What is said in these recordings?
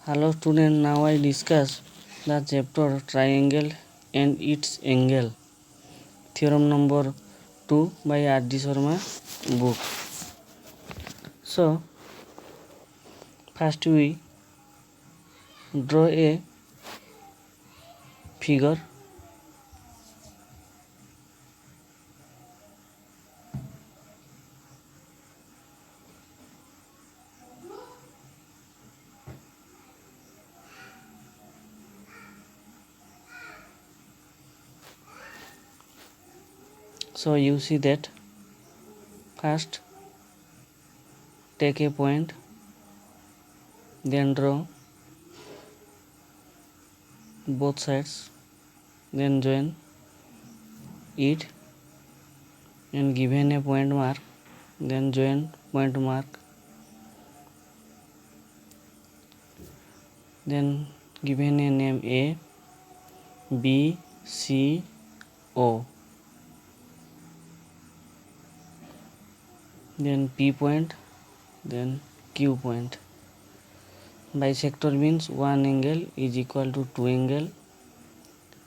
Hello student, now I discuss the chapter triangle and its angle. Theorem number 2 by R.D. Sharma book. So first we draw a figure. So you see that first take a point, then draw both sides, then join it and given a point mark, then join point mark, then given a name A, B, C, O, then P point, then Q point. Bisector means one angle is equal to two angle,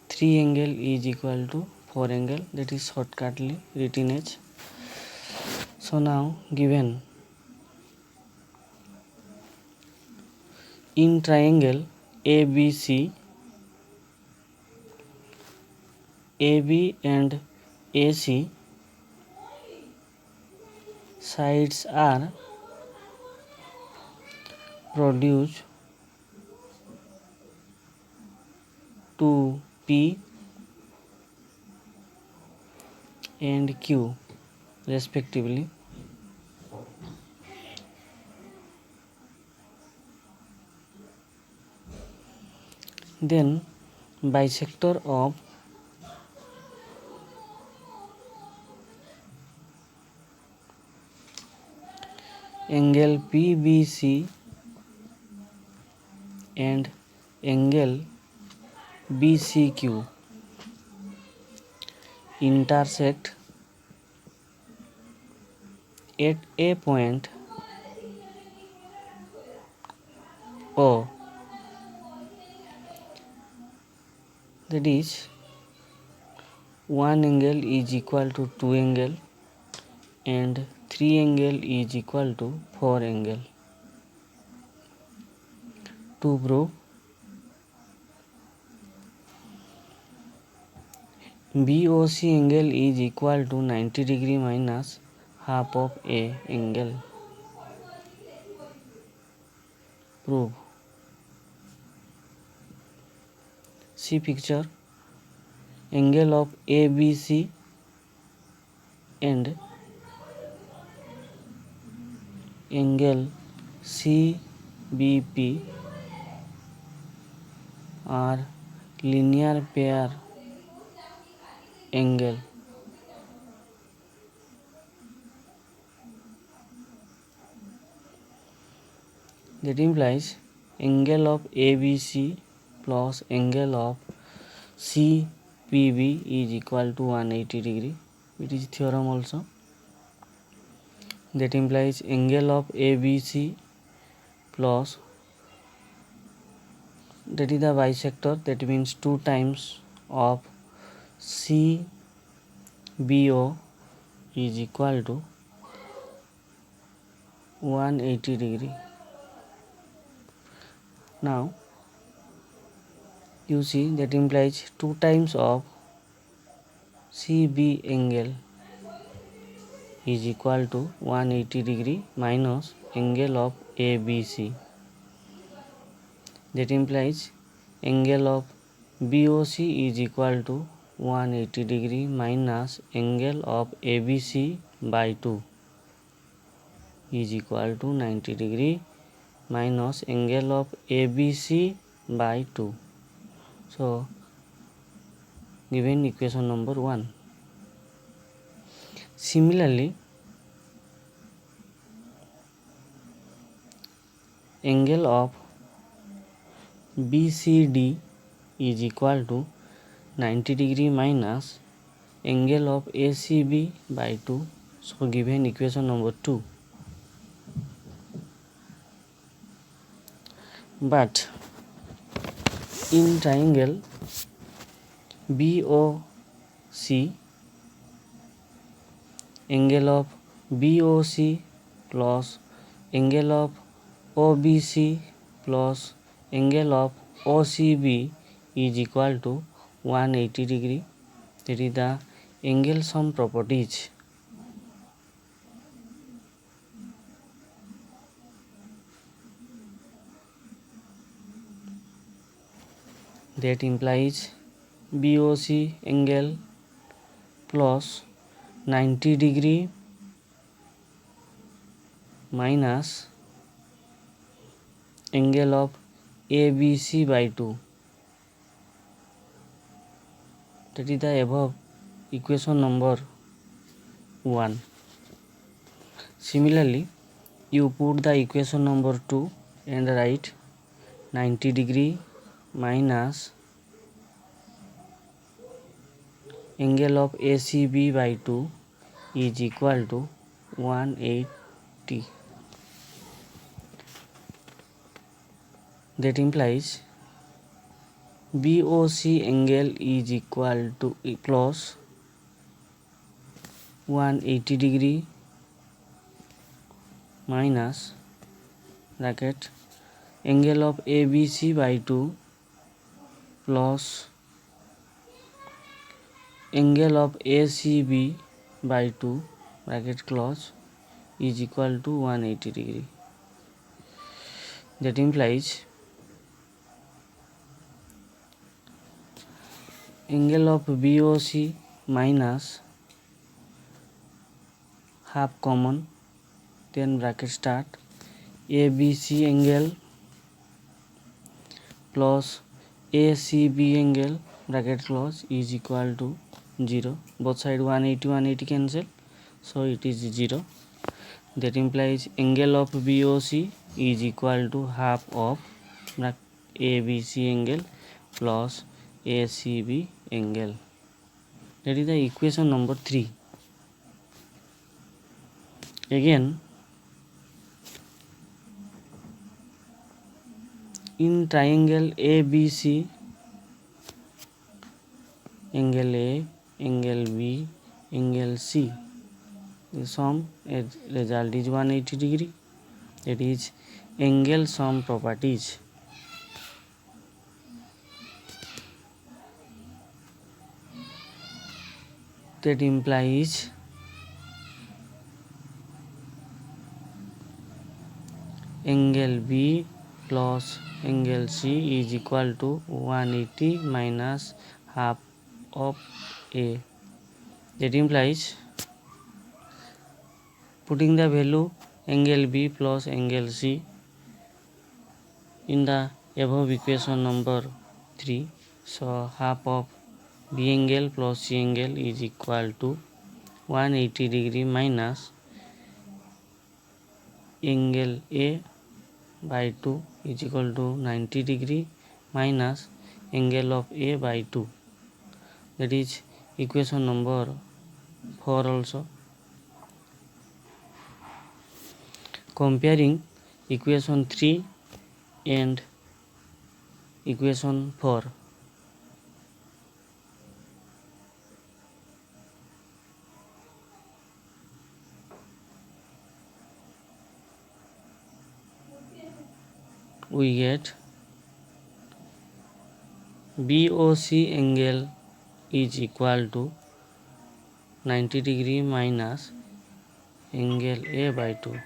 three angle is equal to four angle, that is shortcutly written as. So now given in triangle ABC, AB and AC sides are produced to P and Q respectively. Then bisector of angle PBC and angle BCQ intersect at a point O, that is one angle is equal to two angle and three angle is equal to four angle. To prove BOC angle is equal to 90 degree minus half of A angle. Prove. See picture. Angle of ABC and angle CBP are linear pair angle. That implies angle of ABC plus angle of CPB is equal to 180 degree. It is theorem also. That implies angle of ABC plus, that is the bisector, that means 2 times of CBO is equal to 180 degree. Now you see that implies 2 times of CB angle is equal to 180 degree minus angle of ABC. That implies angle of BOC is equal to 180 degree minus angle of ABC by 2 is equal to 90 degree minus angle of ABC by 2. So given equation number 1. Similarly, angle of BCD is equal to 90 degree minus angle of ACB by 2. So given equation number 2. but in triangle BOC, angle of BOC plus angle of OBC plus angle of OCB is equal to 180 degree. That is the angle sum properties. That implies BOC angle plus 90 degree minus angle of ABC by 2. That is the above equation number 1. Similarly, you put the equation number 2 and write 90 degree minus angle of ACB by 2 is equal to 180. That implies BOC angle is equal to plus 180 degree minus bracket angle of ABC by 2 plus angle of ACB by 2 bracket close is equal to 180 degree. That implies angle of BOC minus half common, then bracket start ABC angle plus ACB angle bracket close is equal to 0. Both side 180 cancel, so it is 0. That implies angle of BOC is equal to half of ABC angle plus ACB angle. That is the equation number 3. Again, in triangle ABC, angle A, angle B, angle C, the sum as result is 180 degree. That is angle sum properties. That implies angle B plus angle C is equal to 180 minus half of A. That implies putting the value angle B plus angle C in the above equation number 3. So half of B angle plus C angle is equal to 180 degree minus angle A by 2 is equal to 90 degree minus angle of A by 2. That is equation number 4 also. Comparing equation 3 and equation 4. We get BOC angle is equal to 90 degree minus angle A by 2.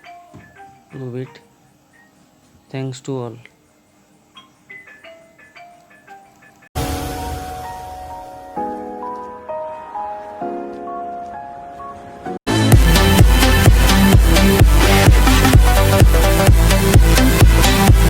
Prove it. Thanks to all.